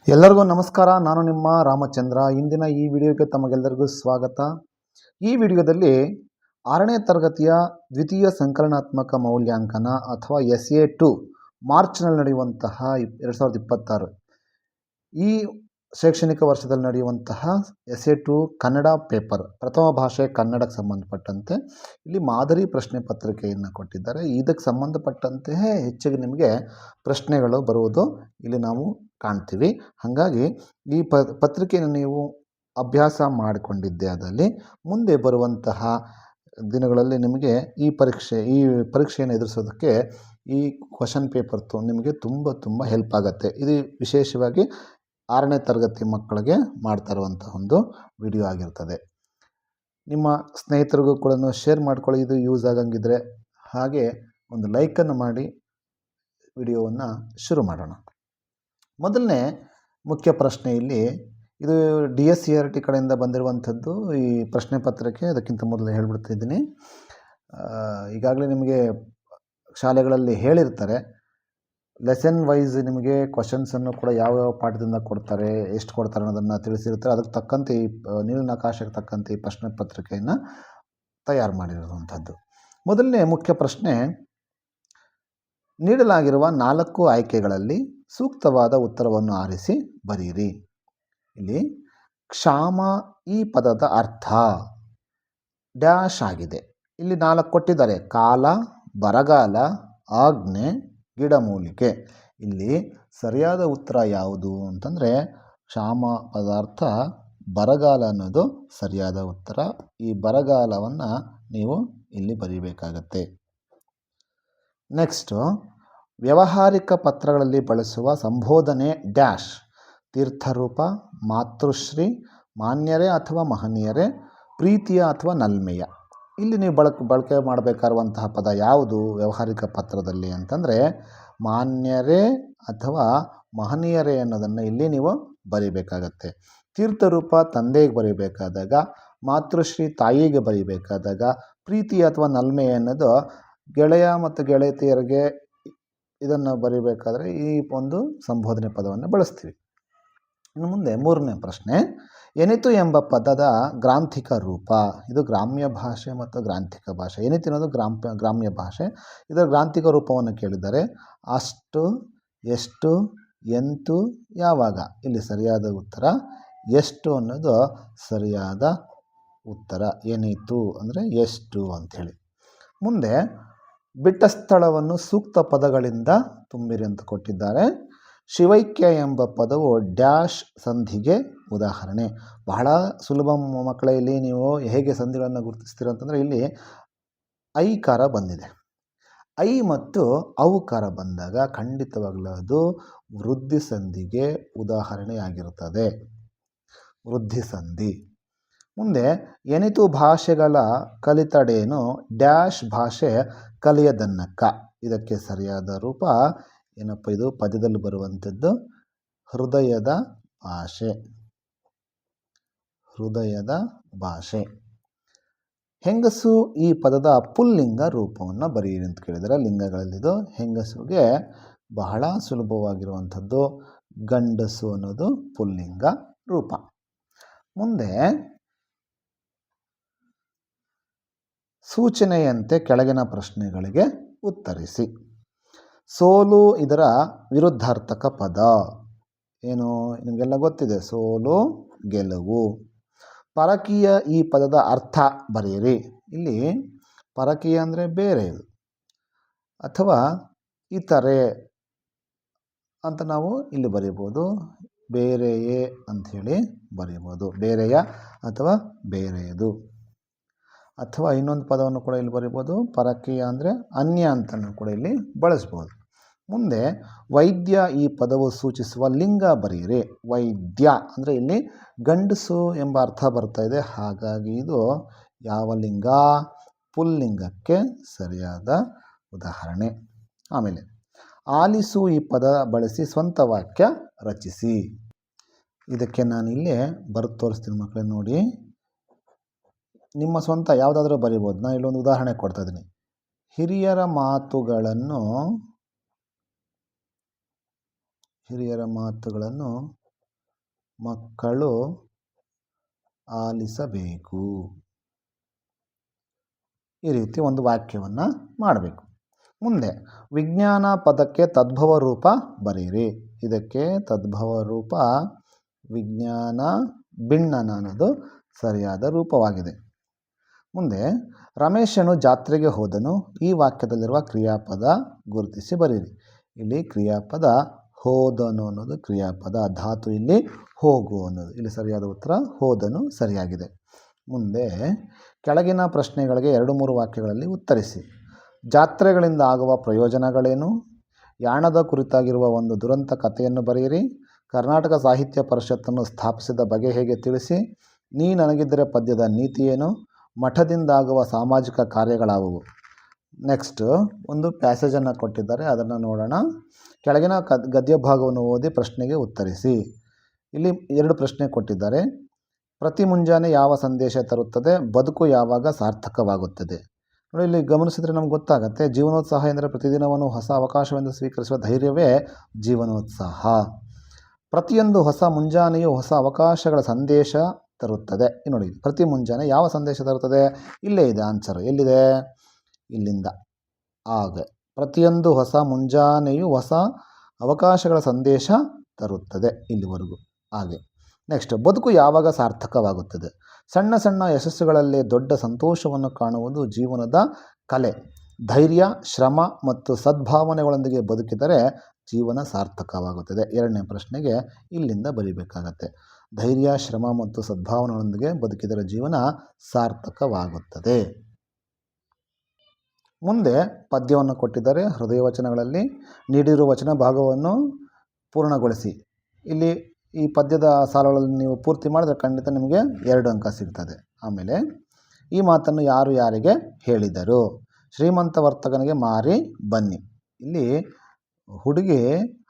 ಎಲ್ಲರಿಗೂ ನಮಸ್ಕಾರ. ನಾನು ನಿಮ್ಮ ರಾಮಚಂದ್ರ. ಇಂದಿನ ಈ ವಿಡಿಯೋಗೆ ತಮಗೆಲ್ಲರಿಗೂ ಸ್ವಾಗತ. ಈ ವಿಡಿಯೋದಲ್ಲಿ 6ನೇ ತರಗತಿಯ ದ್ವಿತೀಯ ಸಂಕಲನಾತ್ಮಕ ಮೌಲ್ಯಾಂಕನ ಅಥವಾ SA2 ಮಾರ್ಚ್ನಲ್ಲಿ ನಡೆಯುವಂತಹ 2026 ಈ ಶೈಕ್ಷಣಿಕ ವರ್ಷದಲ್ಲಿ ನಡೆಯುವಂತಹ SA2 ಕನ್ನಡ ಪೇಪರ್, ಪ್ರಥಮ ಭಾಷೆ ಕನ್ನಡಕ್ಕೆ ಸಂಬಂಧಪಟ್ಟಂತೆ ಇಲ್ಲಿ ಮಾದರಿ ಪ್ರಶ್ನೆ ಪತ್ರಿಕೆಯನ್ನು ಕೊಟ್ಟಿದ್ದಾರೆ. ಇದಕ್ಕೆ ಸಂಬಂಧಪಟ್ಟಂತೆ ಹೆಚ್ಚಿಗೆ ನಿಮಗೆ ಪ್ರಶ್ನೆಗಳು ಬರುವುದು ಇಲ್ಲಿ ನಾವು ಕಾಣ್ತೀವಿ. ಹಾಗಾಗಿ ಈ ಪತ್ರಿಕೆಯನ್ನು ನೀವು ಅಭ್ಯಾಸ ಮಾಡಿಕೊಂಡಿದ್ದೆ ಆದಲ್ಲಿ ಮುಂದೆ ಬರುವಂತಹ ದಿನಗಳಲ್ಲಿ ನಿಮಗೆ ಈ ಪರೀಕ್ಷೆಯನ್ನು ಎದುರಿಸೋದಕ್ಕೆ ಈ ಕ್ವಶನ್ ಪೇಪರ್ ನಿಮಗೆ ತುಂಬ ಹೆಲ್ಪ್ ಆಗುತ್ತೆ. ಇದು ವಿಶೇಷವಾಗಿ 6ನೇ ತರಗತಿ ಮಕ್ಕಳಿಗೆ ಮಾಡ್ತಾ ಇರುವಂಥ ಒಂದು ವಿಡಿಯೋ ಆಗಿರ್ತದೆ. ನಿಮ್ಮ ಸ್ನೇಹಿತರಿಗೂ ಕೂಡ ಶೇರ್ ಮಾಡ್ಕೊಳ್ಳಿ, ಇದು ಯೂಸ್ ಆಗಂಗಿದ್ರೆ. ಹಾಗೆ ಒಂದು ಲೈಕನ್ನು ಮಾಡಿ ವಿಡಿಯೋವನ್ನು ಶುರು ಮಾಡೋಣ. ಮೊದಲನೇ ಮುಖ್ಯ ಪ್ರಶ್ನೆ ಇಲ್ಲಿ ಇದು DSCRT ಕಡೆಯಿಂದ ಬಂದಿರುವಂಥದ್ದು ಈ ಪ್ರಶ್ನೆ ಪತ್ರಿಕೆ. ಅದಕ್ಕಿಂತ ಮೊದಲು ಹೇಳ್ಬಿಡ್ತಿದ್ದೀನಿ, ಈಗಾಗಲೇ ನಿಮಗೆ ಶಾಲೆಗಳಲ್ಲಿ ಹೇಳಿರ್ತಾರೆ, ಲೆಸನ್ ವೈಸ್ ನಿಮಗೆ ಕ್ವಶನ್ಸನ್ನು ಕೂಡ ಯಾವ್ಯಾವ ಪಾಠದಿಂದ ಕೊಡ್ತಾರೆ, ಎಷ್ಟು ಕೊಡ್ತಾರೆ ಅನ್ನೋದನ್ನು ತಿಳಿಸಿರ್ತಾರೆ. ಅದಕ್ಕೆ ತಕ್ಕಂತೆ ಈ ನೀಲನಕಾಶಕ್ಕೆ ತಕ್ಕಂತೆ ಈ ಪ್ರಶ್ನೆ ಪತ್ರಿಕೆಯನ್ನು ತಯಾರು ಮಾಡಿರುವಂಥದ್ದು. ಮೊದಲನೇ ಮುಖ್ಯ ಪ್ರಶ್ನೆ, ನೀಡಲಾಗಿರುವ 4 ಆಯ್ಕೆಗಳಲ್ಲಿ ಸೂಕ್ತವಾದ ಉತ್ತರವನ್ನು ಆರಿಸಿ ಬರೆಯಿರಿ. ಇಲ್ಲಿ ಕ್ಷಾಮ ಈ ಪದದ ಅರ್ಥ ಡ್ಯಾಶ್ ಆಗಿದೆ. ಇಲ್ಲಿ 4 ಕೊಟ್ಟಿದ್ದಾರೆ: ಕಾಲ, ಬರಗಾಲ, ಆಜ್ಞೆ, ಗಿಡಮೂಲಿಕೆ. ಇಲ್ಲಿ ಸರಿಯಾದ ಉತ್ತರ ಯಾವುದು ಅಂತಂದರೆ ಕ್ಷಾಮ ಪದಾರ್ಥ ಬರಗಾಲ ಅನ್ನೋದು ಸರಿಯಾದ ಉತ್ತರ. ಈ ಬರಗಾಲವನ್ನು ನೀವು ಇಲ್ಲಿ ಬರೀಬೇಕಾಗತ್ತೆ. ನೆಕ್ಸ್ಟು, ವ್ಯಾವಹಾರಿಕ ಪತ್ರಗಳಲ್ಲಿ ಬಳಸುವ ಸಂಬೋಧನೆ ಡ್ಯಾಶ್ ತೀರ್ಥರೂಪ, ಮಾತೃಶ್ರೀ, ಮಾನ್ಯರೇ ಅಥವಾ ಮಹನೀಯರೇ, ಪ್ರೀತಿಯ ಅಥವಾ ನಲ್ಮೆಯ. ಇಲ್ಲಿ ನೀವು ಬಳಕೆ ಮಾಡಬೇಕಾಗಿರುವಂತಹ ಪದ ಯಾವುದು ವ್ಯಾವಹಾರಿಕ ಪತ್ರದಲ್ಲಿ ಅಂತಂದರೆ ಮಾನ್ಯರೇ ಅಥವಾ ಮಹನೀಯರೇ ಅನ್ನೋದನ್ನು ಇಲ್ಲಿ ನೀವು ಬರೀಬೇಕಾಗತ್ತೆ. ತೀರ್ಥರೂಪ ತಂದೆಗೆ ಬರೀಬೇಕಾದಾಗ, ಮಾತೃಶ್ರೀ ತಾಯಿಗೆ ಬರೀಬೇಕಾದಾಗ, ಪ್ರೀತಿ ಅಥವಾ ನಲ್ಮೆ ಅನ್ನೋದು ಗೆಳೆಯ ಮತ್ತು ಗೆಳತಿಯರಿಗೆ ಇದನ್ನು ಬರೀಬೇಕಾದ್ರೆ ಈ ಒಂದು ಸಂಬೋಧನೆ ಪದವನ್ನು ಬಳಸ್ತೀವಿ. ಇನ್ನು ಮುಂದೆ 3ನೇ ಪ್ರಶ್ನೆ, ಎನಿತು ಎಂಬ ಪದದ ಗ್ರಾಂಥಿಕ ರೂಪ. ಇದು ಗ್ರಾಮ್ಯ ಭಾಷೆ ಮತ್ತು ಗ್ರಾಂಥಿಕ ಭಾಷೆ. ಎನಿತು ಅನ್ನೋದು ಗ್ರಾಮ್ಯ ಭಾಷೆ. ಇದರ ಗ್ರಾಂಥಿಕ ರೂಪವನ್ನು ಕೇಳಿದ್ದಾರೆ: ಅಷ್ಟು, ಎಷ್ಟು, ಎಂತು, ಯಾವಾಗ. ಇಲ್ಲಿ ಸರಿಯಾದ ಉತ್ತರ ಎಷ್ಟು ಅನ್ನೋದು ಸರಿಯಾದ ಉತ್ತರ. ಎನಿತು ಅಂದರೆ ಎಷ್ಟು ಅಂಥೇಳಿ. ಮುಂದೆ ಬಿಟ್ಟ ಸ್ಥಳವನ್ನು ಸೂಕ್ತ ಪದಗಳಿಂದ ತುಂಬಿರಿ ಅಂತ ಕೊಟ್ಟಿದ್ದಾರೆ. ಶಿವೈಕ್ಯ ಎಂಬ ಪದವು ಡ್ಯಾಶ್ ಸಂಧಿಗೆ ಉದಾಹರಣೆ. ಬಹಳ ಸುಲಭ ಮಕ್ಕಳೇ. ಇಲ್ಲಿ ನೀವು ಹೇಗೆ ಸಂಧಿಗಳನ್ನು ಗುರುತಿಸ್ತೀರ ಅಂತಂದರೆ ಇಲ್ಲಿ ಐಕಾರ ಬಂದಿದೆ. ಐ ಮತ್ತು ಔಕಾರ ಬಂದಾಗ ಖಂಡಿತವಾಗಲೂ ಅದು ವೃದ್ಧಿ ಸಂಧಿಗೆ ಉದಾಹರಣೆಯಾಗಿರುತ್ತದೆ. ವೃದ್ಧಿ ಸಂಧಿ. ಮುಂದೆ ಎನಿತು ಭಾಷೆಗಳ ಕಲಿತಡೇನು ಡ್ಯಾಶ್ ಭಾಷೆ ಕಲಿಯದನ್ನಕ್ಕ. ಇದಕ್ಕೆ ಸರಿಯಾದ ರೂಪ ಏನಪ್ಪ, ಇದು ಪದ್ಯದಲ್ಲಿ ಬರುವಂಥದ್ದು ಹೃದಯದ ಭಾಷೆ. ಹೃದಯದ ಭಾಷೆ. ಹೆಂಗಸು ಈ ಪದದ ಪುಲ್ಲಿಂಗ ರೂಪವನ್ನು ಬರೆಯಿರಿ ಅಂತ ಕೇಳಿದರೆ ಲಿಂಗಗಳಲ್ಲಿದು ಹೆಂಗಸುಗೆ ಬಹಳ ಸುಲಭವಾಗಿರುವಂಥದ್ದು ಗಂಡಸು ಅನ್ನೋದು ಪುಲ್ಲಿಂಗ ರೂಪ. ಮುಂದೆ ಸೂಚನೆಯಂತೆ ಕೆಳಗಿನ ಪ್ರಶ್ನೆಗಳಿಗೆ ಉತ್ತರಿಸಿ. ಸೋಲು ಇದರ ವಿರುದ್ಧಾರ್ಥಕ ಪದ ಏನು ನಿಮಗೆಲ್ಲ ಗೊತ್ತಿದೆ, ಸೋಲು ಗೆಲುವು. ಪರಕೀಯ ಈ ಪದದ ಅರ್ಥ ಬರೆಯಿರಿ. ಇಲ್ಲಿ ಪರಕೀಯ ಅಂದರೆ ಬೇರೆಯದು ಅಥವಾ ಇತರೆ ಅಂತ ನಾವು ಇಲ್ಲಿ ಬರೀಬೋದು. ಬೇರೆಯೇ ಅಂಥೇಳಿ ಬರೀಬೋದು. ಬೇರೆಯ ಅಥವಾ ಬೇರೆಯದು. ಅಥವಾ ಇನ್ನೊಂದು ಪದವನ್ನು ಕೂಡ ಇಲ್ಲಿ ಬರೀಬೋದು, ಪರಕೀಯ ಅಂದರೆ ಅನ್ಯ ಅಂತಲೂ ಕೂಡ ಇಲ್ಲಿ ಬಳಸ್ಬೋದು. ಮುಂದೆ ವೈದ್ಯ ಈ ಪದವು ಸೂಚಿಸುವ ಲಿಂಗ ಬರೆಯಿರಿ. ವೈದ್ಯ ಅಂದರೆ ಇಲ್ಲಿ ಗಂಡಸು ಎಂಬ ಅರ್ಥ ಬರ್ತಾ ಇದೆ. ಹಾಗಾಗಿ ಇದು ಯಾವ ಲಿಂಗ? ಪುಲ್ಲಿಂಗಕ್ಕೆ ಸರಿಯಾದ ಉದಾಹರಣೆ. ಆಮೇಲೆ ಆಲಿಸು ಈ ಪದ ಬಳಸಿ ಸ್ವಂತ ವಾಕ್ಯ ರಚಿಸಿ. ಇದಕ್ಕೆ ನಾನು ಇಲ್ಲೇ ಬರೆದು ತೋರಿಸ್ತೀನಿ ಮಕ್ಕಳೇ, ನೋಡಿ. ನಿಮ್ಮ ಸ್ವಂತ ಯಾವುದಾದ್ರೂ ಬರಿಬೋದು. ನಾನು ಇಲ್ಲೊಂದು ಉದಾಹರಣೆ ಕೊಡ್ತಾ ಇದ್ದೀನಿ. ಹಿರಿಯರ ಮಾತುಗಳನ್ನು ಮಕ್ಕಳು ಆಲಿಸಬೇಕು. ಈ ರೀತಿ ಒಂದು ವಾಕ್ಯವನ್ನು ಮಾಡಬೇಕು. ಮುಂದೆ ವಿಜ್ಞಾನ ಪದಕ್ಕೆ ತದ್ಭವ ರೂಪ ಬರೆಯಿರಿ. ಇದಕ್ಕೆ ತದ್ಭವ ರೂಪ ವಿಜ್ಞಾನ ಬಿಣ್ಣನ ಅನ್ನೋದು ಸರಿಯಾದ ರೂಪವಾಗಿದೆ. ಮುಂದೆ ರಮೇಶನು ಜಾತ್ರೆಗೆ ಹೋದನು. ಈ ವಾಕ್ಯದಲ್ಲಿರುವ ಕ್ರಿಯಾಪದ ಗುರುತಿಸಿ ಬರೆಯಿರಿ. ಇಲ್ಲಿ ಕ್ರಿಯಾಪದ ಹೋದನು ಅನ್ನೋದು ಕ್ರಿಯಾಪದ, ಧಾತು ಇಲ್ಲಿ ಹೋಗು ಅನ್ನೋದು. ಇಲ್ಲಿ ಸರಿಯಾದ ಉತ್ತರ ಹೋದನು ಸರಿಯಾಗಿದೆ. ಮುಂದೆ ಕೆಳಗಿನ ಪ್ರಶ್ನೆಗಳಿಗೆ 2-3 ವಾಕ್ಯಗಳಲ್ಲಿ ಉತ್ತರಿಸಿ. ಜಾತ್ರೆಗಳಿಂದ ಆಗುವ ಪ್ರಯೋಜನಗಳೇನು? ಯಾಣದ ಕುರಿತಾಗಿರುವ ಒಂದು ದುರಂತ ಕಥೆಯನ್ನು ಬರೆಯಿರಿ. ಕರ್ನಾಟಕ ಸಾಹಿತ್ಯ ಪರಿಷತ್ತನ್ನು ಸ್ಥಾಪಿಸಿದ ಬಗೆ ಹೇಗೆ ತಿಳಿಸಿ. ನೀ ನನಗಿದ್ದರೆ ಪದ್ಯದ ನೀತಿ ಏನು? ಮಠದಿಂದಾಗುವ ಸಾಮಾಜಿಕ ಕಾರ್ಯಗಳಾವುವು? ನೆಕ್ಸ್ಟ್ ಒಂದು ಪ್ಯಾಸೇಜನ್ನು ಕೊಟ್ಟಿದ್ದಾರೆ, ಅದನ್ನು ನೋಡೋಣ. ಕೆಳಗಿನ ಗದ್ಯ ಭಾಗವನ್ನು ಓದಿ ಪ್ರಶ್ನೆಗೆ ಉತ್ತರಿಸಿ. ಇಲ್ಲಿ 2 ಪ್ರಶ್ನೆ ಕೊಟ್ಟಿದ್ದಾರೆ. ಪ್ರತಿ ಮುಂಜಾನೆ ಯಾವ ಸಂದೇಶ ತರುತ್ತದೆ? ಬದುಕು ಯಾವಾಗ ಸಾರ್ಥಕವಾಗುತ್ತದೆ? ನೋಡಿ, ಇಲ್ಲಿ ಗಮನಿಸಿದರೆ ನಮ್ಗೆ ಗೊತ್ತಾಗುತ್ತೆ. ಜೀವನೋತ್ಸಾಹ ಎಂದರೆ ಪ್ರತಿದಿನವನ್ನು ಹೊಸ ಅವಕಾಶವೆಂದು ಸ್ವೀಕರಿಸುವ ಧೈರ್ಯವೇ ಜೀವನೋತ್ಸಾಹ. ಪ್ರತಿಯೊಂದು ಹೊಸ ಮುಂಜಾನೆಯು ಹೊಸ ಅವಕಾಶಗಳ ಸಂದೇಶ ತರುತ್ತದೆ. ನೋಡಿ, ಪ್ರತಿ ಮುಂಜಾನೆ ಯಾವ ಸಂದೇಶ ತರುತ್ತದೆ? ಇಲ್ಲೇ ಇದೆ ಆನ್ಸರ್. ಎಲ್ಲಿದೆ? ಇಲ್ಲಿಂದ. ಹಾಗೆ ಪ್ರತಿಯೊಂದು ಹೊಸ ಮುಂಜಾನೆಯು ಹೊಸ ಅವಕಾಶಗಳ ಸಂದೇಶ ತರುತ್ತದೆ, ಇಲ್ಲಿವರೆಗೂ. ಹಾಗೆ ನೆಕ್ಸ್ಟ್, ಬದುಕು ಯಾವಾಗ ಸಾರ್ಥಕವಾಗುತ್ತದೆ? ಸಣ್ಣ ಸಣ್ಣ ಯಶಸ್ಸುಗಳಲ್ಲೇ ದೊಡ್ಡ ಸಂತೋಷವನ್ನು ಕಾಣುವುದು ಜೀವನದ ಕಲೆ. ಧೈರ್ಯ, ಶ್ರಮ ಮತ್ತು ಸದ್ಭಾವನೆಗಳೊಂದಿಗೆ ಬದುಕಿದರೆ ಜೀವನ ಸಾರ್ಥಕವಾಗುತ್ತದೆ. 2ನೇ ಪ್ರಶ್ನೆಗೆ ಇಲ್ಲಿಂದ ಬರೀಬೇಕಾಗತ್ತೆ. ಧೈರ್ಯ, ಶ್ರಮ ಮತ್ತು ಸದ್ಭಾವನೆಗಳೊಂದಿಗೆ ಬದುಕಿದರೆ ಜೀವನ ಸಾರ್ಥಕವಾಗುತ್ತದೆ. ಮುಂದೆ ಪದ್ಯವನ್ನು ಕೊಟ್ಟಿದ್ದಾರೆ. ಹೃದಯ ವಚನಗಳಲ್ಲಿ ನೀಡಿರುವ ವಚನ ಭಾಗವನ್ನು ಪೂರ್ಣಗೊಳಿಸಿ. ಇಲ್ಲಿ ಈ ಪದ್ಯದ ಸಾಲುಗಳಲ್ಲಿ ನೀವು ಪೂರ್ತಿ ಮಾಡಿದ್ರೆ ಖಂಡಿತ ನಿಮಗೆ 2 ಅಂಕ ಸಿಗ್ತದೆ. ಆಮೇಲೆ ಈ ಮಾತನ್ನು ಯಾರು ಯಾರಿಗೆ ಹೇಳಿದರು? ಶ್ರೀಮಂತ ವರ್ತಕನಿಗೆ ಮಾರಿ ಬನ್ನಿ. ಇಲ್ಲಿ ಹುಡುಗಿ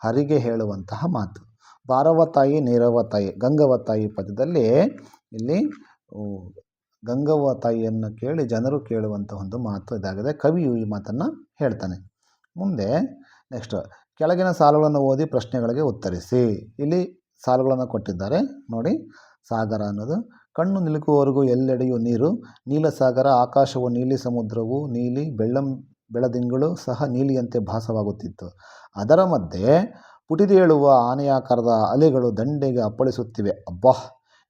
ಹರಿಗೆ ಹೇಳುವಂತಹ ಮಾತು. ಬಾರವ ತಾಯಿ ನೀರವ ತಾಯಿ, ಗಂಗವ ತಾಯಿ ಪದ್ಯದಲ್ಲಿ ಇಲ್ಲಿ ಗಂಗವ್ವ ತಾಯಿಯನ್ನು ಕೇಳಿ ಜನರು ಕೇಳುವಂಥ ಒಂದು ಮಾತು ಇದಾಗಿದೆ. ಕವಿಯು ಈ ಮಾತನ್ನು ಹೇಳ್ತಾನೆ. ಮುಂದೆ ನೆಕ್ಸ್ಟ್, ಕೆಳಗಿನ ಸಾಲುಗಳನ್ನು ಓದಿ ಪ್ರಶ್ನೆಗಳಿಗೆ ಉತ್ತರಿಸಿ. ಇಲ್ಲಿ ಸಾಲುಗಳನ್ನು ಕೊಟ್ಟಿದ್ದಾರೆ ನೋಡಿ. ಸಾಗರ ಅನ್ನೋದು ಕಣ್ಣು ನಿಲುಕುವವರೆಗೂ ಎಲ್ಲೆಡೆಯೂ ನೀರು, ನೀಲಸಾಗರ, ಆಕಾಶವು ನೀಲಿ, ಸಮುದ್ರವು ನೀಲಿ, ಬೆಳದಿಂಗಳು ಸಹ ನೀಲಿಯಂತೆ ಭಾಸವಾಗುತ್ತಿತ್ತು. ಅದರ ಮಧ್ಯೆ ಪುಟಿದೇಳುವ ಆನೆಯಾಕಾರದ ಅಲೆಗಳು ದಂಡೆಗೆ ಅಪ್ಪಳಿಸುತ್ತಿವೆ. ಅಬ್ಬಾ,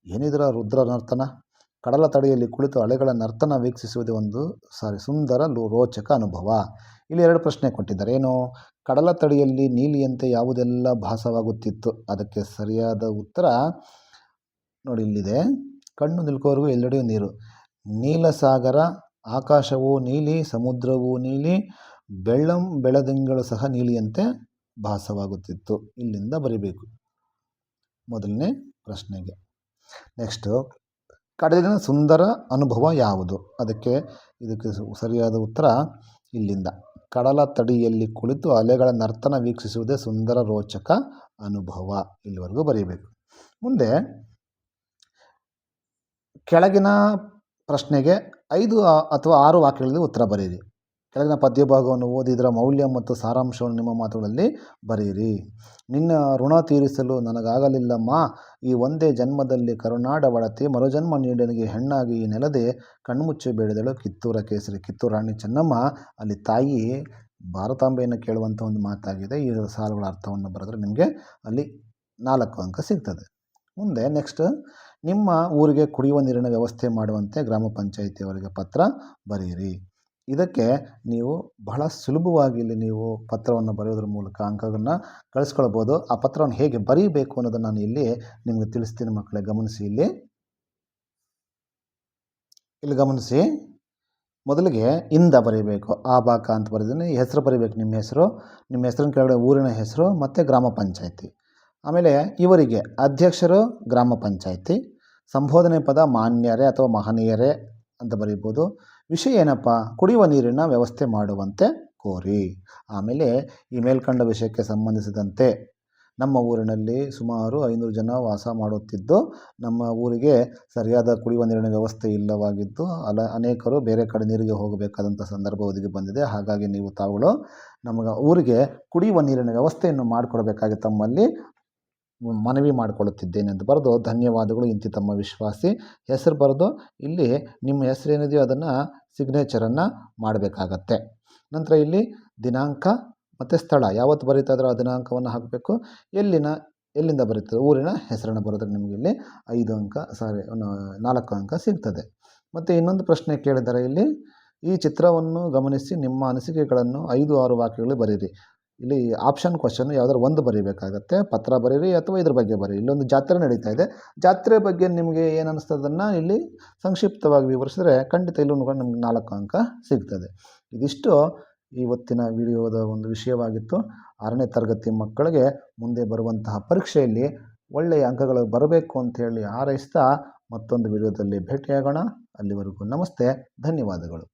ಏನಿದರ ರುದ್ರ ನರ್ತನ! ಕಡಲ ತಡಿಯಲ್ಲಿ ಕುಳಿತು ಅಲೆಗಳ ನರ್ತನ ವೀಕ್ಷಿಸುವುದೇ ಒಂದು ಸುಂದರ ರೋಚಕ ಅನುಭವ. ಇಲ್ಲಿ 2 ಪ್ರಶ್ನೆ ಕೊಟ್ಟಿದ್ದಾರೆ. ಏನು? ಕಡಲ ತಡಿಯಲ್ಲಿ ನೀಲಿಯಂತೆ ಯಾವುದೆಲ್ಲ ಭಾಸವಾಗುತ್ತಿತ್ತು? ಅದಕ್ಕೆ ಸರಿಯಾದ ಉತ್ತರ ನೋಡಿ, ಇಲ್ಲಿದೆ. ಕಣ್ಣು ನಿಲ್ಕೋವರೆಗೂ ಎಲ್ಲೆಡೆಯೂ ನೀರು, ನೀಲಸಾಗರ, ಆಕಾಶವು ನೀಲಿ, ಸಮುದ್ರವು ನೀಲಿ, ಬೆಳದಿಂಗಳು ಸಹ ನೀಲಿಯಂತೆ ಭಾಸವಾಗುತ್ತಿತ್ತು. ಇಲ್ಲಿಂದ ಬರಿಬೇಕು ಮೊದಲನೇ ಪ್ರಶ್ನೆಗೆ. ನೆಕ್ಸ್ಟು, ಕಡಲಿನ ಸುಂದರ ಅನುಭವ ಯಾವುದು? ಇದಕ್ಕೆ ಸರಿಯಾದ ಉತ್ತರ ಇಲ್ಲಿಂದ. ಕಡಲ ತಡಿಯಲ್ಲಿ ಕುಳಿತು ಅಲೆಗಳ ನರ್ತನ ವೀಕ್ಷಿಸುವುದೇ ಸುಂದರ ರೋಚಕ ಅನುಭವ. ಇಲ್ಲಿವರೆಗೂ ಬರೀಬೇಕು. ಮುಂದೆ ಕೆಳಗಿನ ಪ್ರಶ್ನೆಗೆ 5 ಅಥವಾ 6 ವಾಕ್ಯಗಳಲ್ಲಿ ಉತ್ತರ ಬರೆಯಿರಿ. ಕೆಳಗಿನ ಪದ್ಯ ಭಾಗವನ್ನು ಓದಿ ಇದರ ಮೌಲ್ಯ ಮತ್ತು ಸಾರಾಂಶವನ್ನು ನಿಮ್ಮ ಮಾತುಗಳಲ್ಲಿ ಬರೆಯಿರಿ. ನಿನ್ನ ಋಣ ತೀರಿಸಲು ನನಗಾಗಲಿಲ್ಲಮ್ಮ, ಈ ಒಂದೇ ಜನ್ಮದಲ್ಲಿ ಕರುನಾಡ ಒಡತಿ, ಮರುಜನ್ಮ ನೀಡನಿಗೆ ಹೆಣ್ಣಾಗಿ ಈ ನೆಲದೆ ಕಣ್ಮುಚ್ಚಿ ಬೇಡಿದಳು ಕಿತ್ತೂರ ಕೇಸರಿ. ಕಿತ್ತೂರು ರಾಣಿ ಚೆನ್ನಮ್ಮ ಅಲ್ಲಿ ತಾಯಿ ಭಾರತಾಂಬೆಯನ್ನು ಕೇಳುವಂಥ ಒಂದು ಮಾತಾಗಿದೆ. ಈ ಸಾಲುಗಳ ಅರ್ಥವನ್ನು ಬರೆದ್ರೆ ನಿಮಗೆ ಅಲ್ಲಿ 4 ಅಂಕ ಸಿಗ್ತದೆ. ಮುಂದೆ ನೆಕ್ಸ್ಟ್, ನಿಮ್ಮ ಊರಿಗೆ ಕುಡಿಯುವ ನೀರಿನ ವ್ಯವಸ್ಥೆ ಮಾಡುವಂತೆ ಗ್ರಾಮ ಪಂಚಾಯಿತಿಯವರಿಗೆ ಪತ್ರ ಬರೆಯಿರಿ. ಇದಕ್ಕೆ ನೀವು ಬಹಳ ಸುಲಭವಾಗಿ ಇಲ್ಲಿ ನೀವು ಪತ್ರವನ್ನು ಬರೆಯೋದ್ರ ಮೂಲಕ ಅಂಕಗಳನ್ನು ಗಳಿಸ್ಕೊಳ್ಬೋದು. ಆ ಪತ್ರವನ್ನು ಹೇಗೆ ಬರೀಬೇಕು ಅನ್ನೋದನ್ನು ನಾನು ಇಲ್ಲಿ ನಿಮಗೆ ತಿಳಿಸ್ತೀನಿ ಮಕ್ಕಳೇ. ಗಮನಿಸಿ, ಇಲ್ಲಿ ಗಮನಿಸಿ. ಮೊದಲಿಗೆ ಇಂದ ಬರೀಬೇಕು. ಆ ಬಾಕ ಅಂತ ಬರೆದಿದ್ದೀನಿ. ಹೆಸರು ಬರೀಬೇಕು. ನಿಮ್ಮ ಹೆಸರಿನ ಕೆಳಗಡೆ ಊರಿನ ಹೆಸರು ಮತ್ತು ಗ್ರಾಮ ಪಂಚಾಯಿತಿ. ಆಮೇಲೆ ಇವರಿಗೆ ಅಧ್ಯಕ್ಷರು ಗ್ರಾಮ ಪಂಚಾಯಿತಿ, ಸಂಬೋಧನೆ ಪದ ಮಾನ್ಯರೇ ಅಥವಾ ಮಹನೀಯರೇ ಅಂತ ಬರೀಬೋದು. ವಿಷಯ ಏನಪ್ಪ? ಕುಡಿಯುವ ನೀರಿನ ವ್ಯವಸ್ಥೆ ಮಾಡುವಂತೆ ಕೋರಿ. ಆಮೇಲೆ ಈ ಮೇಲ್ಕಂಡ ವಿಷಯಕ್ಕೆ ಸಂಬಂಧಿಸಿದಂತೆ ನಮ್ಮ ಊರಿನಲ್ಲಿ ಸುಮಾರು 500 ಜನ ವಾಸ ಮಾಡುತ್ತಿದ್ದು, ನಮ್ಮ ಊರಿಗೆ ಸರಿಯಾದ ಕುಡಿಯುವ ನೀರಿನ ವ್ಯವಸ್ಥೆ ಇಲ್ಲವಾಗಿದ್ದು, ಅನೇಕರು ಬೇರೆ ಕಡೆ ನೀರಿಗೆ ಹೋಗಬೇಕಾದಂಥ ಸಂದರ್ಭ ಒದಗಿ ಬಂದಿದೆ. ಹಾಗಾಗಿ ತಾವುಗಳು ನಮಗೆ ಊರಿಗೆ ಕುಡಿಯುವ ನೀರಿನ ವ್ಯವಸ್ಥೆಯನ್ನು ಮಾಡಿಕೊಡಬೇಕಾಗಿ ತಮ್ಮಲ್ಲಿ ಮನವಿ ಮಾಡಿಕೊಳ್ಳುತ್ತಿದ್ದೇನೆ ಅಂತ ಬರೆದು ಧನ್ಯವಾದಗಳು ಇಂತಿ ತಮ್ಮ ವಿಶ್ವಾಸಿ ಹೆಸರು ಬರೆದು ಇಲ್ಲಿ ನಿಮ್ಮ ಹೆಸರೇನಿದೆಯೋ ಅದನ್ನು ಸಿಗ್ನೇಚರನ್ನು ಮಾಡಬೇಕಾಗತ್ತೆ. ನಂತರ ಇಲ್ಲಿ ದಿನಾಂಕ ಮತ್ತು ಸ್ಥಳ ಯಾವತ್ತು ಬರೀತಾ ಇದ್ರೋ ಆ ದಿನಾಂಕವನ್ನು ಹಾಕಬೇಕು. ಎಲ್ಲಿಂದ ಬರೀತದೆ ಊರಿನ ಹೆಸರನ್ನು ಬರೆದ್ರೆ ನಿಮಗೆ ಇಲ್ಲಿ 4 ಅಂಕ ಸಿಗ್ತದೆ. ಮತ್ತು ಇನ್ನೊಂದು ಪ್ರಶ್ನೆ ಕೇಳಿದ್ದಾರೆ ಇಲ್ಲಿ, ಈ ಚಿತ್ರವನ್ನು ಗಮನಿಸಿ ನಿಮ್ಮ ಅನಿಸಿಕೆಗಳನ್ನು 5-6 ವಾಕ್ಯಗಳು ಬರೀರಿ. ಇಲ್ಲಿ ಆಪ್ಷನ್ ಕ್ವಶನ್ ಯಾವ್ದಾದ್ರು ಒಂದು ಬರೀಬೇಕಾಗತ್ತೆ. ಪತ್ರ ಬರೀರಿ ಅಥವಾ ಇದ್ರ ಬಗ್ಗೆ ಬರೀರಿ. ಇಲ್ಲೊಂದು ಜಾತ್ರೆ ನಡೀತಾ ಇದೆ, ಜಾತ್ರೆ ಬಗ್ಗೆ ನಿಮಗೆ ಏನು ಅನ್ನಿಸ್ತದನ್ನು ಇಲ್ಲಿ ಸಂಕ್ಷಿಪ್ತವಾಗಿ ವಿವರಿಸಿದ್ರೆ ಖಂಡಿತ ಇಲ್ಲೂ ಕೂಡ ನಮ್ಗೆ 4 ಅಂಕ ಸಿಗ್ತದೆ. ಇದಿಷ್ಟು ಇವತ್ತಿನ ವಿಡಿಯೋದ ಒಂದು ವಿಷಯವಾಗಿತ್ತು. 6ನೇ ತರಗತಿ ಮಕ್ಕಳಿಗೆ ಮುಂದೆ ಬರುವಂತಹ ಪರೀಕ್ಷೆಯಲ್ಲಿ ಒಳ್ಳೆಯ ಅಂಕಗಳು ಬರಬೇಕು ಅಂಥೇಳಿ ಹಾರೈಸ್ತಾ ಮತ್ತೊಂದು ವಿಡಿಯೋದಲ್ಲಿ ಭೇಟಿಯಾಗೋಣ. ಅಲ್ಲಿವರೆಗೂ ನಮಸ್ತೆ, ಧನ್ಯವಾದಗಳು.